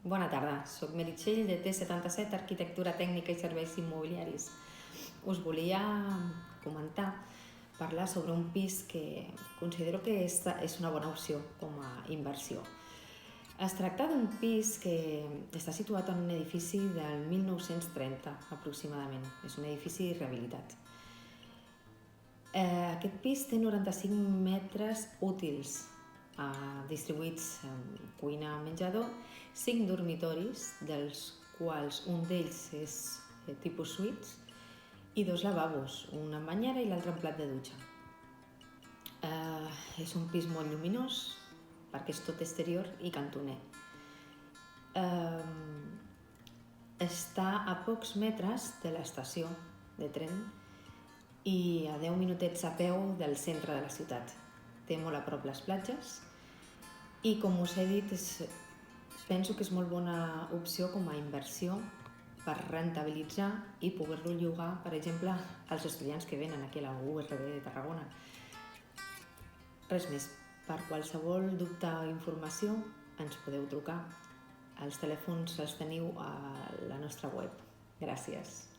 Bona tarda, soc Meritxell de T77, Arquitectura Tècnica i Serveis Immobiliaris. Us volia parlar sobre un pis que considero que és una bona opció com a inversió. Es tracta d'un pis que està situat en un edifici del 1930 aproximadament, és un edifici rehabilitat. Aquest pis té 95 metres útils, distribuïts en cuina, menjador, 5 dormitoris, dels quals un d'ells és tipus suites, i 2 lavabos, un amb banyera i l'altre amb plat de dutxa. És un pis molt lluminós, perquè és tot exterior i cantoner. Està a pocs metres de l'estació de tren i a 10 minutets a peu del centre de la ciutat. Té molt a prop les platges i, com us he dit, penso que és molt bona opció com a inversió per rentabilitzar i poder-lo llogar, per exemple, als estudiants que venen aquí a la URB de Tarragona. Res més, per qualsevol dubte o informació ens podeu trucar. Els telèfons els teniu a la nostra web. Gràcies.